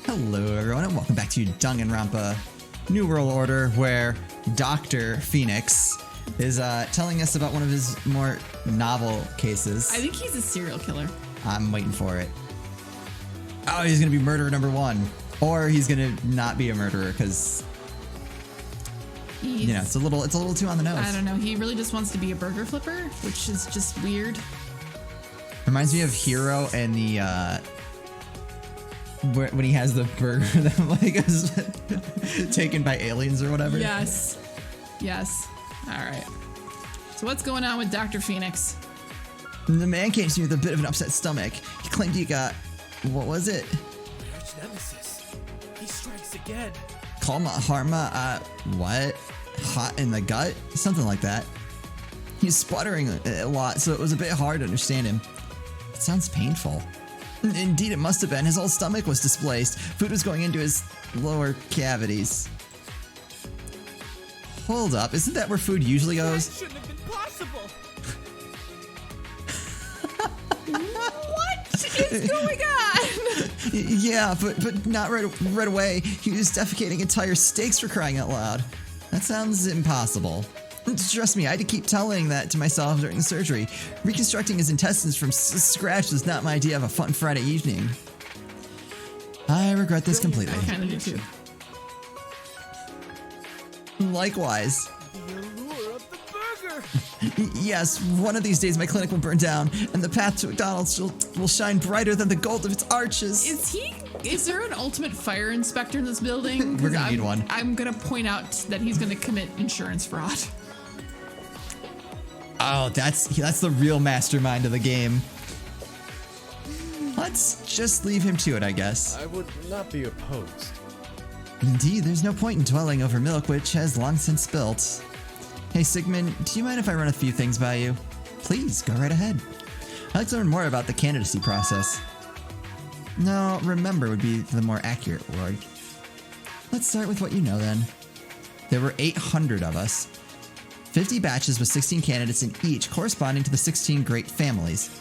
Hello everyone and welcome back to Danganronpa New World Order, where Dr. Phoenix is telling us about one of his more novel cases. I think he's a serial killer. I'm waiting for it. Oh, he's gonna be murderer number one. Or he's gonna not be a murderer because you know, it's a little too on the nose. I don't know. He really just wants to be a burger flipper, which is just weird. Reminds me of Hero and the when he has the burger that like is taken by aliens or whatever. Yes. Yes. All right. So what's going on with Dr. Phoenix? The man came to me with a bit of an upset stomach. He claimed he got, what was it? Arch nemesis. He strikes again. Kalma Harma, what? Hot in the gut? Something like that. He was sputtering a lot, so it was a bit hard to understand him. It sounds painful. Indeed, it must have been. His whole stomach was displaced. Food was going into his lower cavities. Hold up, isn't that where food usually goes? That shouldn't have been possible. What is going on? Yeah, but not right away. He was defecating entire steaks, for crying out loud. That sounds impossible. Trust me, I had to keep telling that to myself during the surgery. Reconstructing his intestines from scratch was not my idea of a fun Friday evening. I regret this completely. I kind of do too. Likewise. The allure of the burger. Yes, one of these days my clinic will burn down, and the path to McDonald's will shine brighter than the gold of its arches. Is there an ultimate fire inspector in this building? We're gonna need one. I'm gonna point out that he's gonna commit insurance fraud. Oh, that's the real mastermind of the game. Let's just leave him to it, I guess. I would not be opposed. Indeed, there's no point in dwelling over milk which has long since spilt. Hey Sigmund, do you mind if I run a few things by you? Please, go right ahead. I'd like to learn more about the candidacy process. No, remember would be the more accurate word. Let's start with what you know then. There were 800 of us. 50 batches with 16 candidates in each, corresponding to the 16 great families.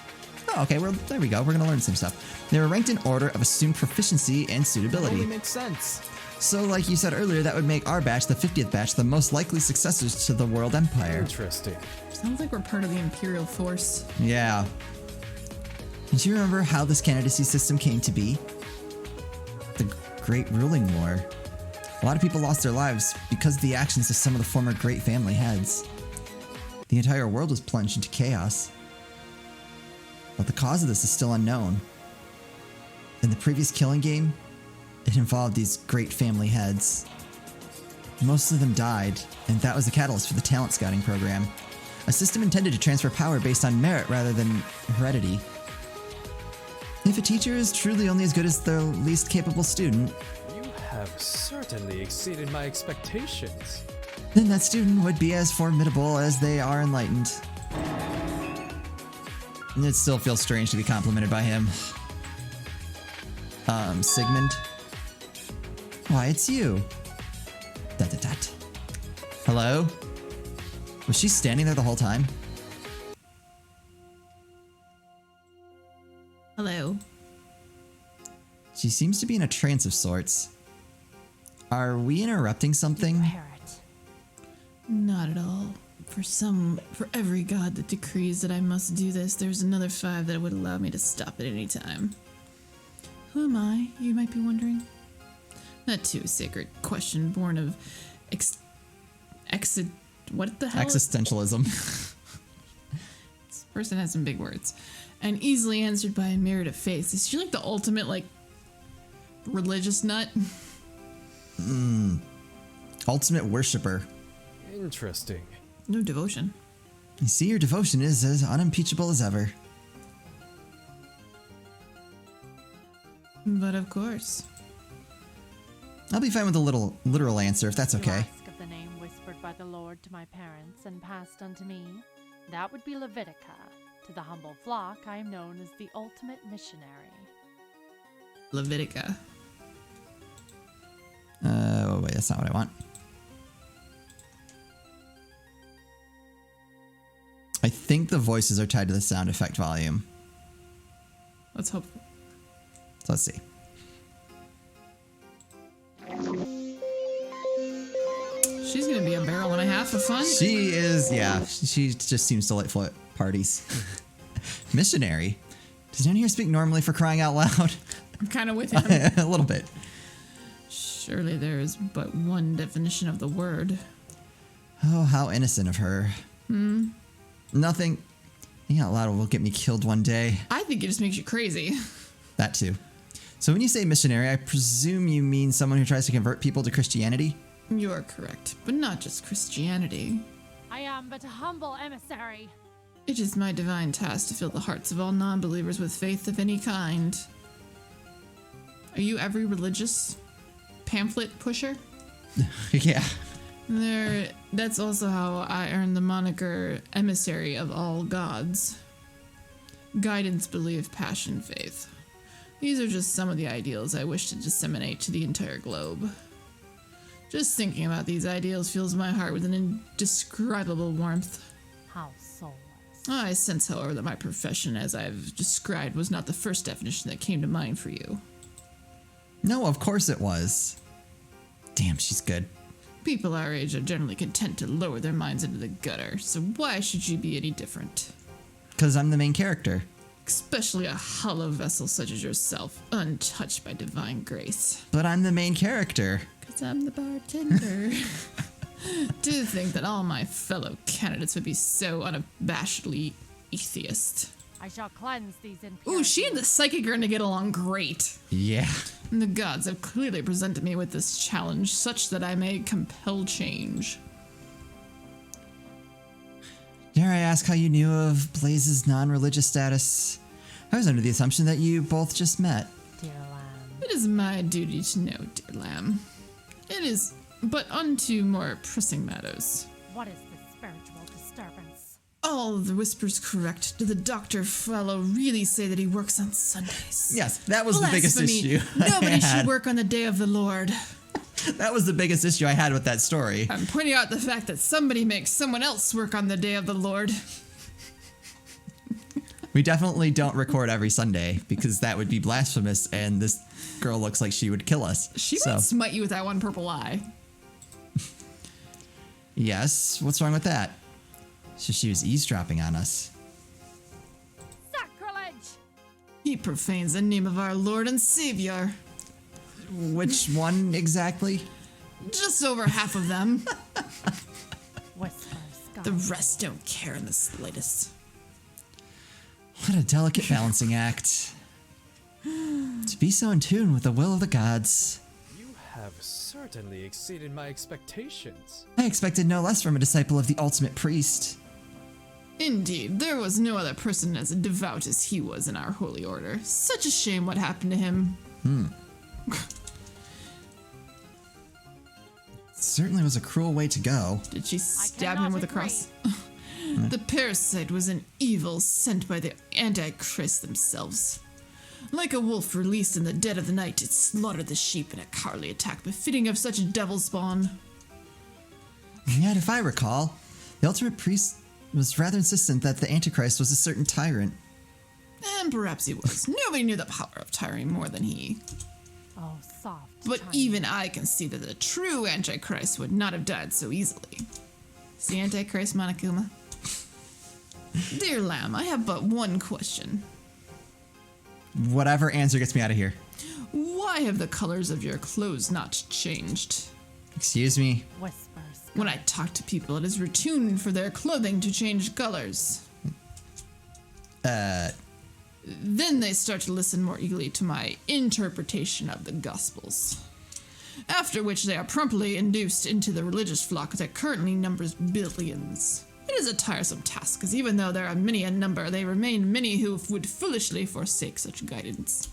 Oh, okay, well, there we go. We're going to learn some stuff. They were ranked in order of assumed proficiency and suitability. That only makes sense. So, like you said earlier, that would make our batch, the 50th batch, the most likely successors to the World Empire. Interesting. Sounds like we're part of the Imperial Force. Yeah. Do you remember how this candidacy system came to be? The Great Ruling War. A lot of people lost their lives because of the actions of some of the former great family heads. The entire world was plunged into chaos. But the cause of this is still unknown. In the previous killing game, it involved these great family heads. Most of them died, and that was the catalyst for the talent scouting program. A system intended to transfer power based on merit rather than heredity. If a teacher is truly only as good as their least capable student, You have certainly exceeded my expectations. then that student would be as formidable as they are enlightened. And it still feels strange to be complimented by him. Sigmund? Why, it's you. Dot. Hello? Was she standing there the whole time? Hello. She seems to be in a trance of sorts. Are we interrupting something? Not at all. For every god that decrees that I must do this, there's another 5 that would allow me to stop at any time. Who am I, you might be wondering? Not too sacred question born of what the hell? Existentialism. This person has some big words. And easily answered by a merit of faith. Is she like the ultimate, like, religious nut? Ultimate worshipper. Interesting. No devotion. You see, your devotion is as unimpeachable as ever. But of course. I'll be fine with a little literal answer, if that's okay. Ask of the name whispered by the Lord to my parents and passed unto me, that would be Levitica. To the humble flock, I am known as the ultimate missionary. Levitica. Oh, wait, that's not what I want. I think the voices are tied to the sound effect volume. Let's hope. So let's see. Not for fun? She is, yeah. She just seems delightful at parties. Missionary? Does anyone here speak normally, for crying out loud? I'm kind of with him. A little bit. Surely there is but one definition of the word. Oh, how innocent of her. Nothing. Being out loud will get me killed one day. I think it just makes you crazy. That too. So when you say missionary, I presume you mean someone who tries to convert people to Christianity? You are correct, but not just Christianity. I am but a humble emissary. It is my divine task to fill the hearts of all non-believers with faith of any kind. Are you every religious pamphlet pusher? Yeah. That's also how I earned the moniker emissary of all gods. Guidance, belief, passion, faith. These are just some of the ideals I wish to disseminate to the entire globe. Just thinking about these ideals fills my heart with an indescribable warmth. How soulless. I sense, however, that my profession, as I've described, was not the first definition that came to mind for you. No, of course it was. Damn, she's good. People our age are generally content to lower their minds into the gutter, so why should you be any different? Because I'm the main character. Especially a hollow vessel such as yourself, untouched by divine grace. But I'm the main character. Because I'm the bartender. To think that all my fellow candidates would be so unabashedly atheist. I shall cleanse these impurities. Ooh, she and the psychic are going to get along great. Yeah. And the gods have clearly presented me with this challenge, such that I may compel change. Dare I ask how you knew of Blaze's non-religious status? I was under the assumption that you both just met. Dear lamb. It is my duty to know, dear lamb. It is, but unto more pressing matters. What is this spiritual disturbance? All the whispers correct. Did the Dr. fellow really say that he works on Sundays? Yes, that was the biggest Blasphemy. issue. I Nobody had. should work on the day of the Lord. That was the biggest issue I had with that story. I'm pointing out the fact that somebody makes someone else work on the day of the Lord. We definitely don't record every Sunday because that would be blasphemous, and this girl looks like she would kill us. She so, might smite you with that one purple eye. yes, what's wrong with that? So she was eavesdropping on us. Sacrilege! He profanes the name of our Lord and Savior. Which one exactly? Just over half of them. Whispers, The God. rest don't care in the slightest. What a delicate balancing act. To be so in tune with the will of the gods. You have certainly exceeded my expectations. I expected no less from a disciple of the ultimate priest. Indeed, there was no other person as devout as he was in our holy order. Such a shame what happened to him. Certainly was a cruel way to go. Did she stab cannot him with a agree. cross? The parasite was an evil sent by the Antichrist themselves. Like a wolf released in the dead of the night, it slaughtered the sheep in a cowardly attack befitting of such devil spawn. And yet, if I recall, the ultimate priest was rather insistent that the Antichrist was a certain tyrant. And perhaps he was. Nobody knew the power of tyranny more than he. Oh, soft. But tiny. even I can see that the true Antichrist would not have died so easily. See Antichrist, Monokuma? Dear Lamb, I have but one question. Whatever answer gets me out of here. Why have the colors of your clothes not changed? Excuse me? Whispers. When I talk to people, it is routine for their clothing to change colors. Then they start to listen more eagerly to my interpretation of the Gospels. After which they are promptly induced into the religious flock that currently numbers billions. It is a tiresome task, as even though there are many a number, there remain many who would foolishly forsake such guidance.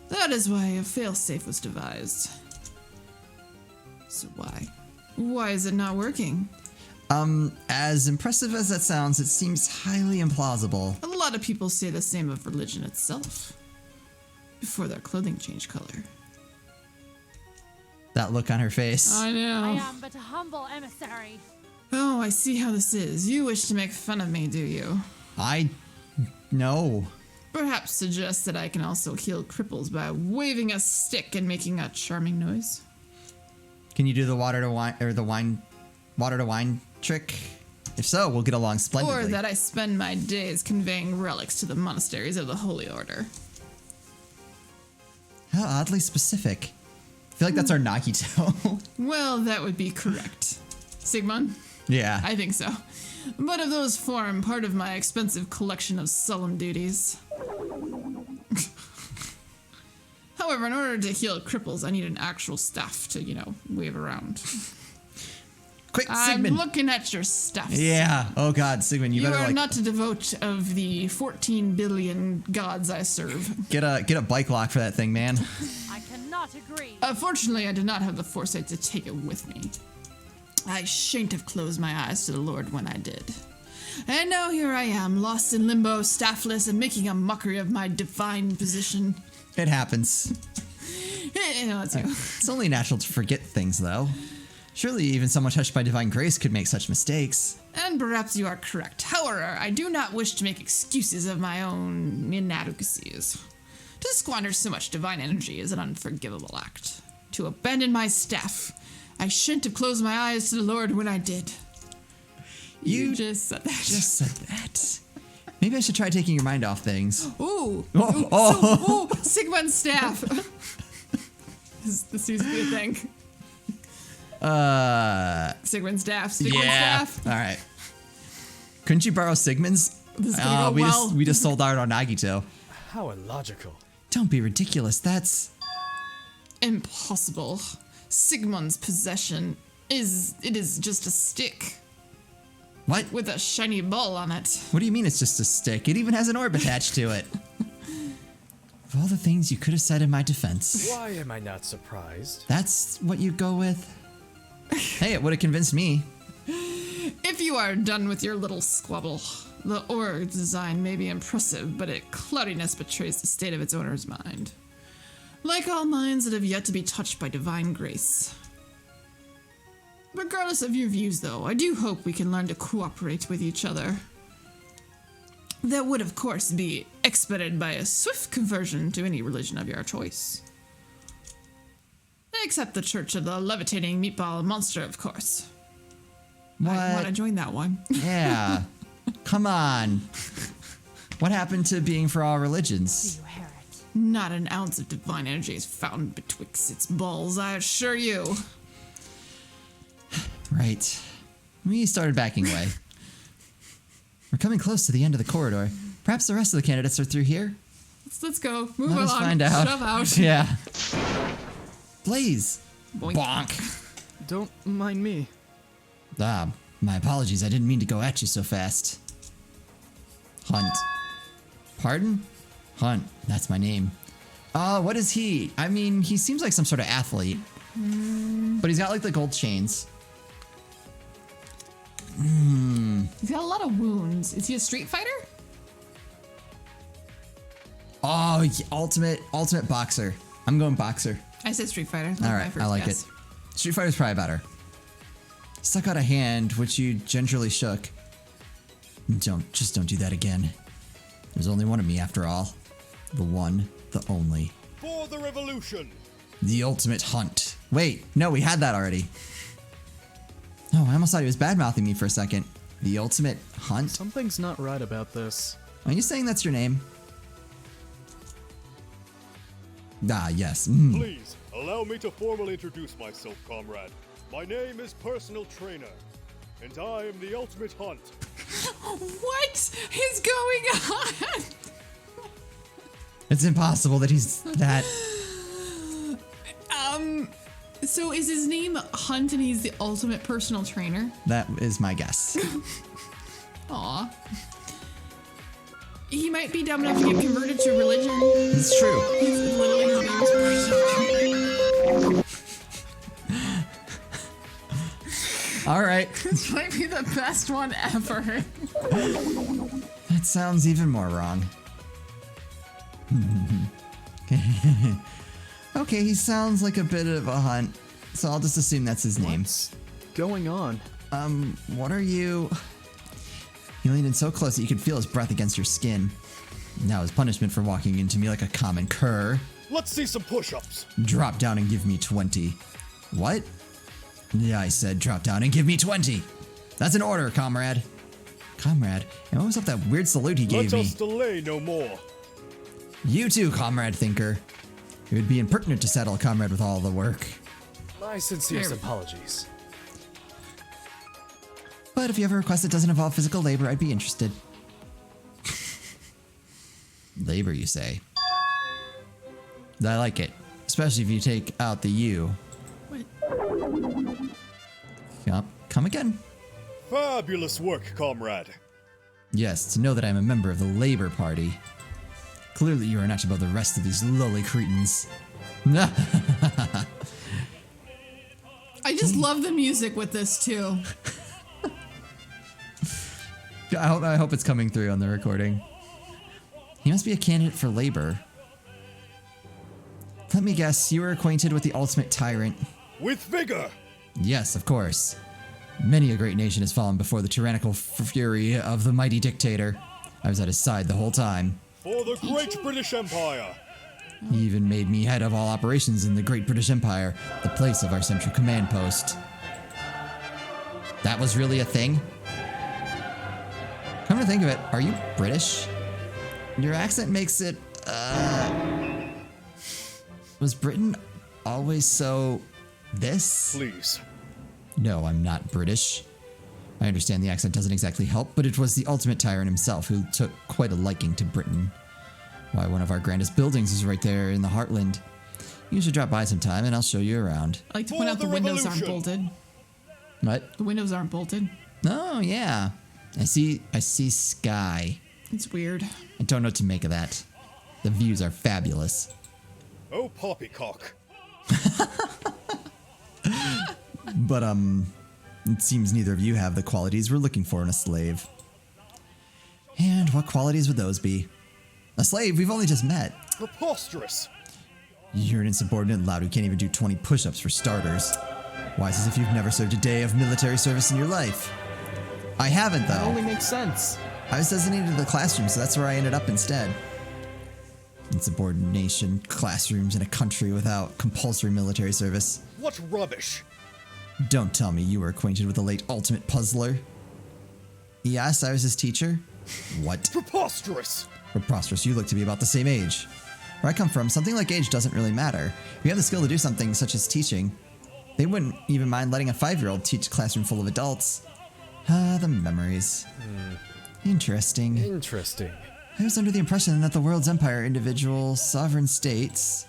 That is why a failsafe was devised. So why? Why is it not working? As impressive as that sounds, it seems highly implausible. A lot of people say the same of religion itself. Before their clothing changed color. That look on her face. I know. I am but a humble emissary. Oh, I see how this is. You wish to make fun of me, do you? No. Perhaps suggest that I can also heal cripples by waving a stick and making a charming noise. Can you do the water to wine, or the wine water to wine trick? If so, we'll get along splendidly. Or that I spend my days conveying relics to the monasteries of the Holy Order. How oddly specific. I feel like that's our Nagito. Well, that would be correct. Sigmund? Yeah. I think so. But of those form part of my expensive collection of solemn duties. However, in order to heal cripples, I need an actual staff to, wave around. Quick, I'm Sigmund. looking at your stuff. Yeah. Oh God, Sigmund, you You better are not a devote of the 14 billion gods I serve. get a bike lock for that thing, man. I cannot agree. Fortunately, I did not have the foresight to take it with me. I shan't have closed my eyes to the Lord when I did. And now here I am, lost in limbo, staffless, and making a mockery of my divine position. It happens. That's you. It's only natural to forget things, though. Surely even someone touched by divine grace could make such mistakes. And perhaps you are correct. However, I do not wish to make excuses of my own inadequacies. To squander so much divine energy is an unforgivable act. To abandon my staff, I shouldn't have closed my eyes to the Lord when I did. You just said that. Just said that. Maybe I should try taking your mind off things. Ooh. Oh. Sigmund's staff. This seems to be a thing. Sigmund's staff. Sigmund's staff. All right. Couldn't you borrow Sigmund's? This is gonna go well. We just sold out on Nagito. How illogical. Don't be ridiculous. That's Impossible. Sigmund's possession is just a stick what? with a shiny ball on it. What do you mean it's just a stick? It even has an orb attached to it. Of all the things you could have said in my defense. Why am I not surprised? That's what you go with? Hey, it would have convinced me. If you are done with your little squabble, the orb design may be impressive, but its cloudiness betrays the state of its owner's mind. Like all minds that have yet to be touched by divine grace. Regardless of your views, though, I do hope we can learn to cooperate with each other. That would, of course, be expedited by a swift conversion to any religion of your choice. Except the Church of the Levitating Meatball Monster, of course. What? I want to join that one. Yeah. Come on. What happened to being for all religions? Do you hear it? Not an ounce of divine energy is found betwixt its balls, I assure you. Right. We started backing away. We're coming close to the end of the corridor. Perhaps the rest of the candidates are through here? Let's go. Move Let us along. find out. Shove out. Yeah. Blaze. Boink. Bonk. Don't mind me. My apologies. I didn't mean to go at you so fast. Hunt. Pardon? Hunt. That's my name. What is he? I mean, he seems like some sort of athlete. But he's got like the gold chains. He's got a lot of wounds. Is he a street fighter? Oh, ultimate boxer. I'm going boxer. I said street fighter. All right, I like it. Street Fighter's probably better. Stuck out a hand, which you gingerly shook. Just don't do that again. There's only one of me after all. The one, the only. For the revolution! The ultimate hunt. Wait, no, we had that already. Oh, I almost thought he was bad-mouthing me for a second. The ultimate hunt? Something's not right about this. Are you saying that's your name? Ah, yes. Please, allow me to formally introduce myself, comrade. My name is Personal Trainer, and I am the ultimate hunt. What is going on? It's impossible that he's that. So is his name Hunt and he's the ultimate personal trainer? That is my guess. Aw. He might be dumb enough to get converted to religion. It's true. He's literally his name is personal trainer. All right. This might be the best one ever. That sounds even more wrong. Okay, he sounds like a bit of a hunt, so I'll just assume that's his name. What's going on? What are you? He leaned in so close that you could feel his breath against your skin. Now his punishment for walking into me like a common cur. Let's see some push-ups. Drop down and give me 20. What? Yeah, I said drop down and give me 20. That's an order, comrade. Comrade? And what was up that weird salute he gave Let me? us delay no more. You too, comrade thinker. It would be impertinent to saddle a comrade with all the work. My sincerest apologies. But if you have a request that doesn't involve physical labor, I'd be interested. Labor, you say? I like it. Especially if you take out the U. What? Yup. Come again. Fabulous work, comrade. Yes, to know that I'm a member of the Labor Party. Clearly you are not above the rest of these lowly cretins. I just love the music with this too. I hope it's coming through on the recording. He must be a candidate for labor. Let me guess, you were acquainted with the ultimate tyrant. With vigor. Yes, of course. Many a great nation has fallen before the tyrannical fury of the mighty dictator. I was at his side the whole time. For the great British Empire. He even made me head of all operations in the Great British Empire, the place of our central command post. That was really a thing? Come to think of it, are you British? Your accent makes it, Was Britain always so... this? Please. No, I'm not British. I understand the accent doesn't exactly help, but it was the ultimate tyrant himself who took quite a liking to Britain. Why, one of our grandest buildings is right there in the heartland. You should drop by sometime and I'll show you around. I like to point out the windows aren't bolted. What? The windows aren't bolted. Oh, yeah. I see sky. It's weird. I don't know what to make of that. The views are fabulous. Oh, poppycock. But, it seems neither of you have the qualities we're looking for in a slave. And what qualities would those be? A slave? We've only just met. Preposterous. You're an insubordinate lout who can't even do 20 push-ups for starters. Why, it's as if you've never served a day of military service in your life. I haven't, That though. only makes sense. I was designated to the classroom, so that's where I ended up instead. Insubordination, classrooms in a country without compulsory military service. What rubbish. Don't tell me you were acquainted with the late ultimate puzzler. Yes, I was his teacher. What? Preposterous. Preposterous, you look to be about the same age. Where I come from, something like age doesn't really matter. If you have the skill to do something such as teaching, they wouldn't even mind letting a 5-year-old teach a classroom full of adults. Ah, the memories. Interesting. Interesting. I was under the impression that the world's empire, individual sovereign states,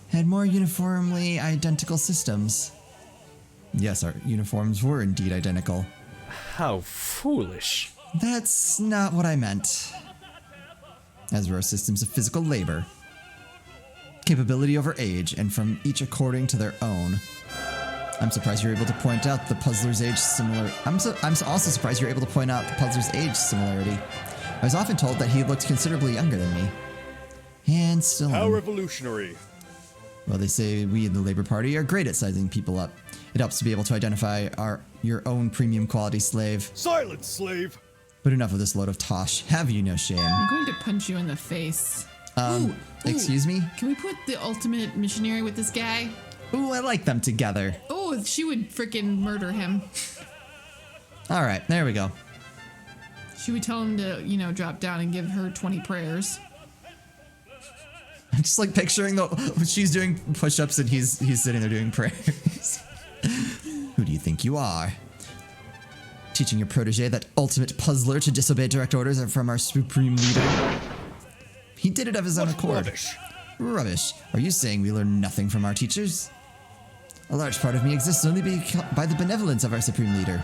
had more uniformly identical systems. Yes, our uniforms were indeed identical. How foolish. That's not what I meant. As were our systems of physical labor. Capability over age, and from each according to their own. I'm surprised you're able to point out the puzzler's age similar. I'm also surprised you're able to point out the puzzler's age similarity. I was often told that he looked considerably younger than me. And still How am. revolutionary. Well, they say we in the Labor Party are great at sizing people up. It helps to be able to identify your own premium quality slave. Silence, slave. But enough of this load of tosh. Have you no shame? I'm going to punch you in the face. Ooh. Excuse me? Can we put the ultimate missionary with this guy? Ooh, I like them together. Oh, she would freaking murder him. All right, there we go. Should we tell him to, drop down and give her 20 prayers? I'm just like picturing she's doing push-ups and he's sitting there doing prayers. Who do you think you are? Teaching your protege, that ultimate puzzler, to disobey direct orders from our supreme leader? He did it of his own accord. Rubbish. Rubbish. Are you saying we learn nothing from our teachers? A large part of me exists only by the benevolence of our supreme leader.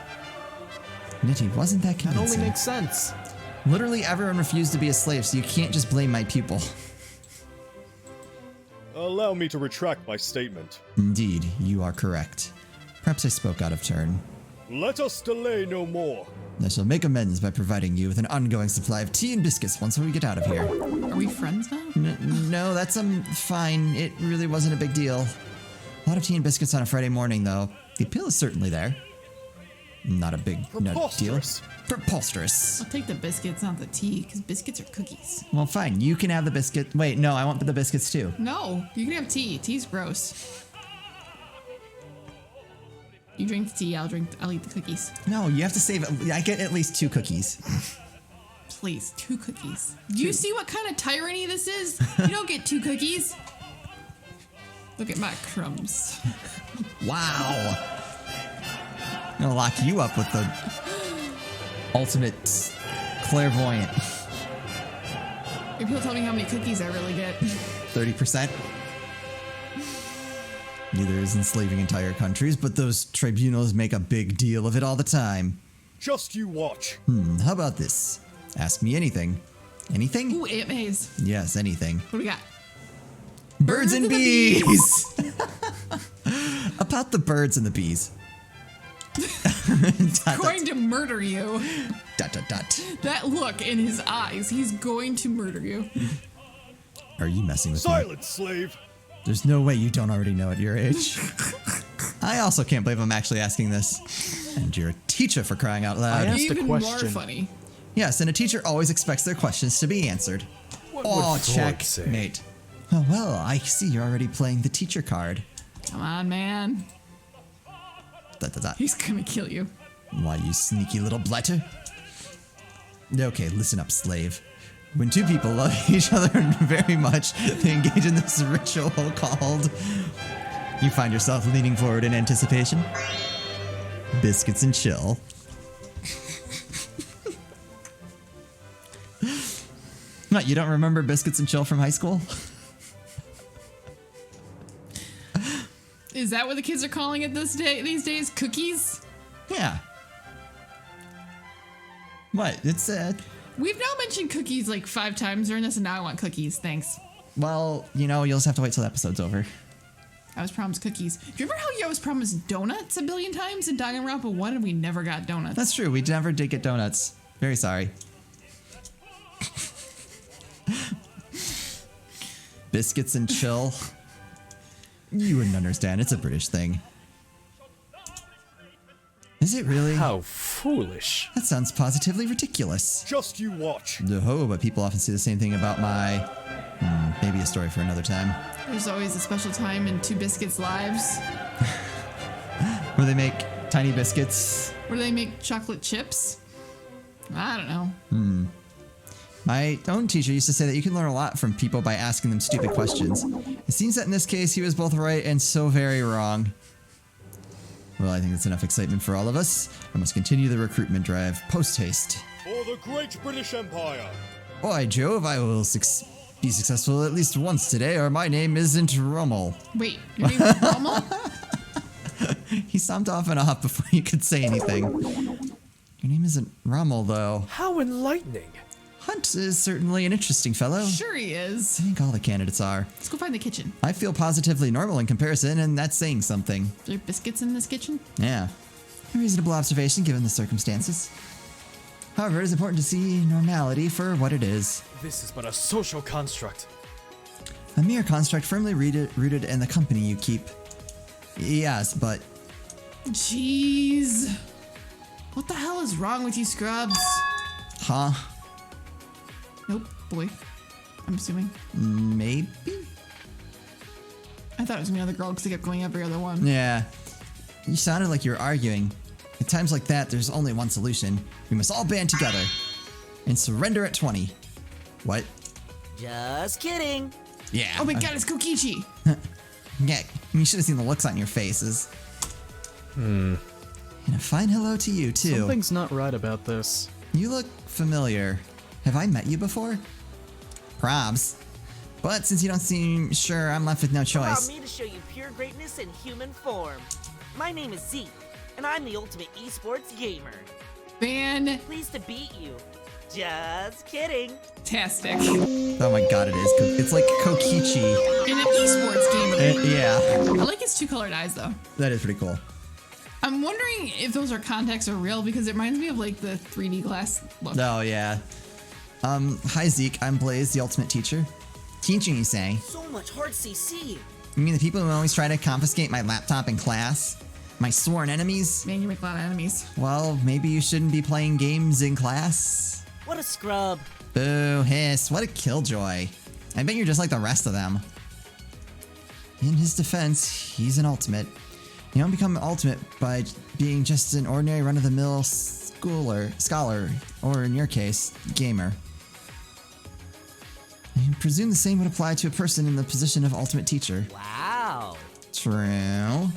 Nitty, wasn't that That convincing? only makes sense. Literally everyone refused to be a slave, so you can't just blame my people. Allow me to retract my statement. Indeed, you are correct. Perhaps I spoke out of turn. Let us delay no more. I shall make amends by providing you with an ongoing supply of tea and biscuits once we get out of here. Are we friends now? No, that's fine. It really wasn't a big deal. A lot of tea and biscuits on a Friday morning, though. The appeal is certainly there. Not a big deal. Preposterous. Preposterous. I'll take the biscuits, not the tea, because biscuits are cookies. Well, fine. You can have the biscuit. Wait, no, I want the biscuits too. No, you can have tea. Tea's gross. You drink the tea, I'll eat the cookies. No, you have to save it. I get at least 2 cookies. Please, 2 cookies. Do you see what kind of tyranny this is? You don't get 2 cookies. Look at my crumbs. Wow. I'm gonna lock you up with the ultimate clairvoyant. Maybe he'll tell me how many cookies I really get. 30%. Neither is enslaving entire countries, but those tribunals make a big deal of it all the time. Just you watch. How about this? Ask me anything. Anything? Ooh, Aunt May's. Yes, anything. What do we got? Birds and and the bees! About the birds and the bees. Going to murder you. Dot, dot, dot. That look in his eyes. He's going to murder you. Are you messing with me? Silence, slave. There's no way you don't already know at your age. I also can't believe I'm actually asking this. And you're a teacher, for crying out I loud. asked a Even more question. funny. Yes, and a teacher always expects their questions to be answered. What Oh, would Freud say? checkmate. Oh, well, I see you're already playing the teacher card. Come on, man. Dot, dot, dot. He's gonna kill you. Why, you sneaky little bladder. Okay, listen up, slave. When 2 people love each other very much, they engage in this ritual called... You find yourself leaning forward in anticipation. Biscuits and chill. What, you don't remember Biscuits and Chill from high school? Is that what the kids are calling it these days? Cookies? Yeah. What? It's We've now mentioned cookies like 5 times during this, and now I want cookies. Thanks. well, you know, you'll just have to wait till the episode's over. I was promised cookies. Do you remember how you was promised donuts a billion times in Danganronpa 1 and we never got donuts? That's true. We never did get donuts. Very sorry. Biscuits and chill. You wouldn't understand. It's a British thing. Is it really? How foolish. That sounds positively ridiculous. Just you watch. Oh, but people often say the same thing about my... maybe a story for another time. There's always a special time in 2 Biscuits' lives Where they make tiny biscuits. where they make chocolate chips. I don't know. My own teacher used to say that you can learn a lot from people by asking them stupid questions. It seems that in this case, he was both right and so very wrong. Well, I think that's enough excitement for all of us. I must continue the recruitment drive post-haste. For the Great British Empire. By Jove, I will be successful at least once today, or my name isn't Rommel. Wait, your name is Rommel? He stomped off and off before you could say anything. Your name isn't Rommel, though. How enlightening. Hunt is certainly an interesting fellow. Sure he is. I think all the candidates are. Let's go find the kitchen. I feel positively normal in comparison, and that's saying something. Are there biscuits in this kitchen? Yeah. A reasonable observation given the circumstances. However, it is important to see normality for what it is. This is but a social construct. A mere construct firmly rooted in the company you keep. Yes, but... Jeez. What the hell is wrong with you scrubs? Huh? Nope, boy. I'm assuming. Maybe? I thought it was gonna be another girl because they kept going every other one. Yeah. You sounded like you were arguing. At times like that, there's only one solution. We must all band together. And surrender at 20. What? Just kidding. Yeah. Oh my god, it's Kokichi! Yeah, you should have seen the looks on your faces. And a fine hello to you, too. Something's not right about this. You look familiar. Have I met you before? Probs. But since you don't seem sure, I'm left with no Allow choice. me to show you pure greatness in human form. My name is Zeke, and I'm the ultimate esports gamer. Pleased to beat you. Just kidding. Fantastic. Oh my god, it is. It's like Kokichi. In an esports game. Yeah, I like his 2-colored eyes though. that is pretty cool. I'm wondering if those are contacts or real because it reminds me of like the 3D glass look. Oh, yeah. Hi Zeke, I'm Blaze, the ultimate teacher. Teaching, you say? So much hard CC. You mean the people who always try to confiscate my laptop in class? My sworn enemies? Man, you make a lot of enemies. Well, maybe you shouldn't be playing games in class? What a scrub. Boo, hiss, what a killjoy. I bet you're just like the rest of them. In his defense, he's an ultimate. You don't become ultimate by being just an ordinary run-of-the-mill scholar, or in your case, gamer. I presume the same would apply to a person in the position of ultimate teacher. Wow. True.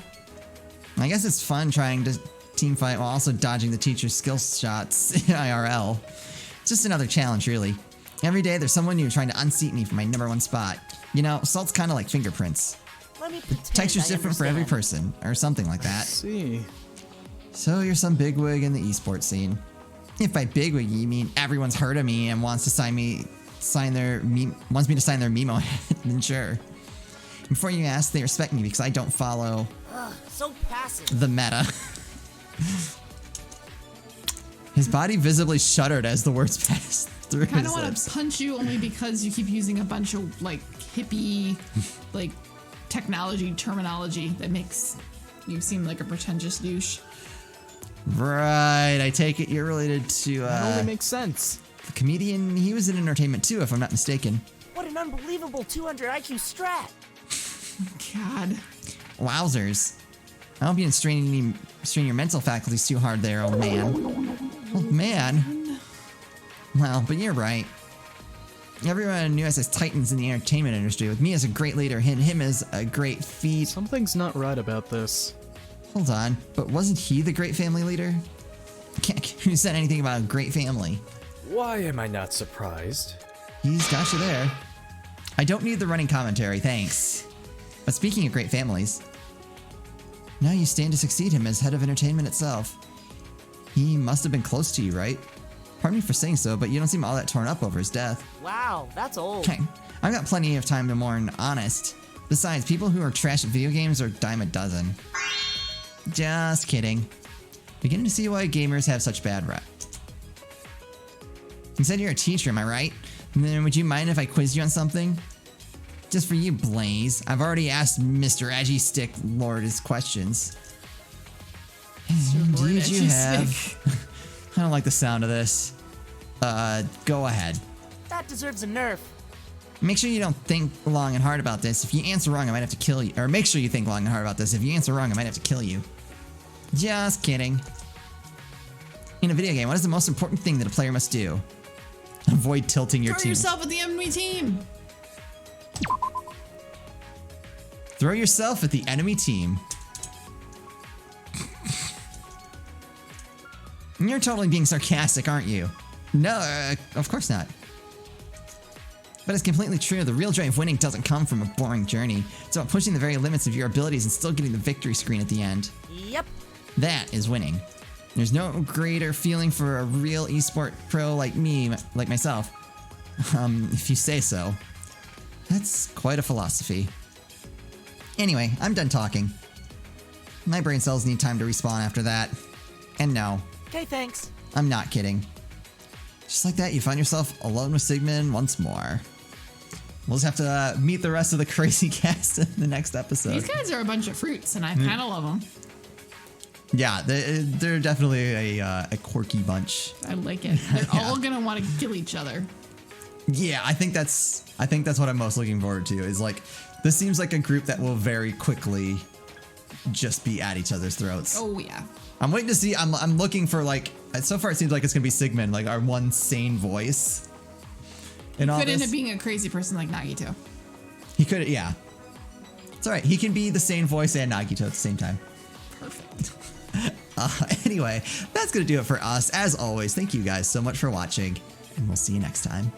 I guess it's fun trying to team fight while also dodging the teacher's skill shots in IRL. It's just another challenge, really. Every day there's someone new trying to unseat me from my #1 spot. You know, salt's kind of like fingerprints. Let me The pretend texture's I different for every understand. person, or something like that. See. So you're some bigwig in the esports scene. If by bigwig you mean everyone's heard of me and wants to sign me to sign their memo, then sure. Before you ask, they respect me because I don't follow Ugh, so passive. the meta. His body visibly shuddered as the words passed through I kind his of want lips. to punch you only because you keep using a bunch of like hippie, like technology terminology that makes you seem like a pretentious douche. Right, I take it you're related to That only makes sense. the comedian. He was in entertainment too, if I'm not mistaken. What an unbelievable 200 IQ strat. God. Wowzers. I hope you didn't strain your mental faculties too hard there, old man. Old man? Well, but you're right. Everyone knew us as titans in the entertainment industry, with me as a great leader and him as a great feat. Something's not right about this. Hold on, but wasn't he the great family leader? Who said anything about a great family? Why am I not surprised? He's got you there. I don't need the running commentary, thanks. But speaking of great families, now you stand to succeed him as head of entertainment itself. He must have been close to you, right? Pardon me for saying so, but you don't seem all that torn up over his death. Wow, that's old. Okay, I've got plenty of time to mourn, honest. Besides, people who are trash at video games are a dime a dozen. Just kidding. Beginning to see why gamers have such bad rep. You said you're a teacher, am I right? And then would you mind if I quizzed you on something? Just for you, Blaze. I've already asked Mr. Edgy Stick Lord his questions. Lord Did you Edgy have... Stick. I don't like the sound of this. Go ahead. That deserves a nerf. Make sure you don't think long and hard about this. If you answer wrong, I might have to kill you. Or make sure you think long and hard about this. If you answer wrong, I might have to kill you. Just kidding. In a video game, what is the most important thing that a player must do? Avoid tilting your Throw team. yourself at the enemy team. Throw yourself at the enemy team. You're totally being sarcastic, aren't you? No, of course not. But it's completely true. The real joy of winning doesn't come from a boring journey. It's about pushing the very limits of your abilities and still getting the victory screen at the end. Yep. That is winning. There's no greater feeling for a real esport pro like me, like myself. If you say so. That's quite a philosophy. Anyway, I'm done talking. My brain cells need time to respawn after that. And no, Okay, thanks. I'm not kidding. Just like that, you find yourself alone with Sigmund once more. We'll just have to meet the rest of the crazy cast in the next episode. These guys are a bunch of fruits, and I kind of love them. Yeah, they're definitely a quirky bunch. I like it. They're all gonna want to kill each other. Yeah, I think that's what I'm most looking forward to. Is like, this seems like a group that will very quickly just be at each other's throats. Oh yeah. I'm waiting to see. I'm looking for, like, so far it seems like it's gonna be Sigmund, like our one sane voice. In all Could end this. up being a crazy person like Nagito. He could, yeah. It's all right. He can be the sane voice and Nagito at the same time. Perfect. Anyway, that's gonna do it for us. As always, thank you guys so much for watching, and we'll see you next time.